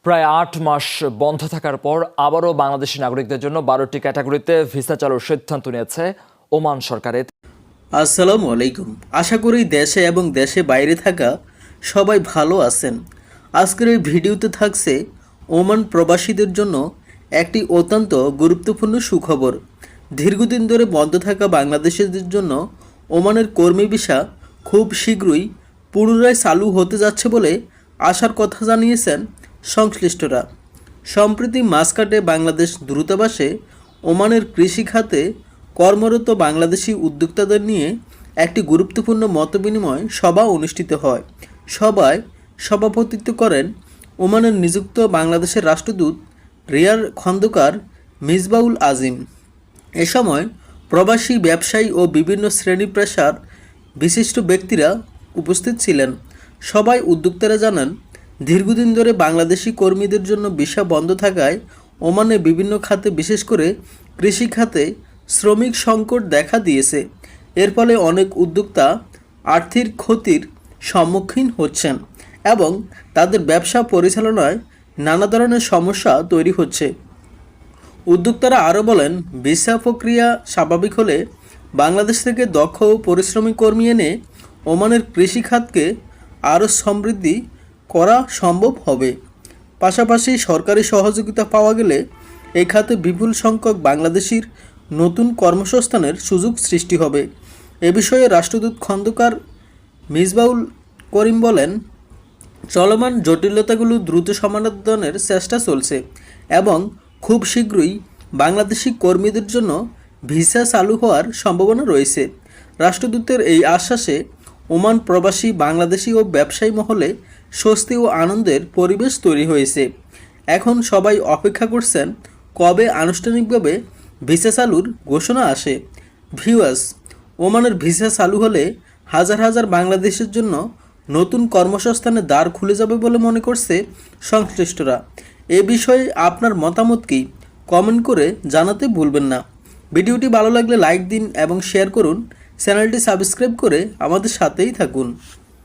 প্রায় ৮ মাস বন্ধ থাকার পর আবারও বাংলাদেশি নাগরিকদের জন্য ১২টি ক্যাটাগরিতে ভিসা চালুর সিদ্ধান্ত নিয়েছে ওমান সরকারের। আসসালামু আলাইকুম। আশা করি দেশে এবং দেশে বাইরে থাকা সবাই ভালো আছেন। আজকের এই ভিডিওতে থাকছে ওমান প্রবাসীদের জন্য একটি অত্যন্ত গুরুত্বপূর্ণ সুখবর। দীর্ঘদিন ধরে বন্ধ থাকা বাংলাদেশিদের জন্য ওমানের কর্মী ভিসা খুব শীঘ্রই পুনরায় চালু হতে যাচ্ছে বলে আশার কথা জানিয়েছেন সংশ্লিষ্টরা। সম্প্রতি মাসকাটে বাংলাদেশ দূতাবাসে ওমানের কৃষি খাতে কর্মরত বাংলাদেশি উদ্যোক্তাদের নিয়ে একটি গুরুত্বপূর্ণ মতবিনিময় সভা অনুষ্ঠিত হয়। সভায় সভাপতিত্ব করেন ওমানের নিযুক্ত বাংলাদেশের রাষ্ট্রদূত রিয়ার খন্দকার মিসবাউল আজিম। এ সময় প্রবাসী ব্যবসায়ী ও বিভিন্ন শ্রেণী পেশার বিশিষ্ট ব্যক্তিরা উপস্থিত ছিলেন। সবাই উদ্যোক্তারা জানান, দীর্ঘদিন ধরে বাংলাদেশি কর্মীদের জন্য ভিসা বন্ধ থাকায় ওমানে বিভিন্ন খাতে বিশেষ করে কৃষি খাতে শ্রমিক সংকট দেখা দিয়েছে। এর ফলে অনেক উদ্যোক্তা আর্থিক ক্ষতির সম্মুখীন হচ্ছেন এবং তাদের ব্যবসা পরিচালনায় নানা ধরনের সমস্যা তৈরি হচ্ছে। উদ্যোক্তারা আরও বলেন, ভিসা প্রক্রিয়া স্বাভাবিক হলে বাংলাদেশ থেকে দক্ষ ও পরিশ্রমী কর্মী এনে ওমানের কৃষি খাতকে আরও সমৃদ্ধি করা সম্ভব হবে। পাশাপাশি সরকারি সহযোগিতা পাওয়া গেলে এই খাতে বিপুল সংখ্যক বাংলাদেশির নতুন কর্মসংস্থানের সুযোগ সৃষ্টি হবে। এ বিষয়ে রাষ্ট্রদূত খন্দকার মিসবাউল করিম বলেন, চলমান জটিলতাগুলো দ্রুত সমাধানের চেষ্টা চলছে এবং খুব শীঘ্রই বাংলাদেশি কর্মীদের জন্য ভিসা চালু হওয়ার সম্ভাবনা রয়েছে। রাষ্ট্রদূতের এই আশ্বাসে ওমান প্রবাসী বাংলাদেশি ও ব্যবসায়ী মহলে স্বস্তি ও আনন্দের পরিবেশ তৈরি হয়েছে। এখন সবাই অপেক্ষা করছেন কবে আনুষ্ঠানিকভাবে ভিসা চালুর ঘোষণা আসে। ভিউয়ার্স, ওমানের ভিসা চালু হলে হাজার হাজার বাংলাদেশের জন্য নতুন কর্মসংস্থানের দ্বার খুলে যাবে বলে মনে করছে সংশ্লিষ্টরা। এ বিষয়ে আপনার মতামত কি কমেন্ট করে জানাতে ভুলবেন না। ভিডিওটি ভালো লাগলে লাইক দিন এবং শেয়ার করুন। চ্যানেলটি সাবস্ক্রাইব করে আমাদের সাথেই থাকুন।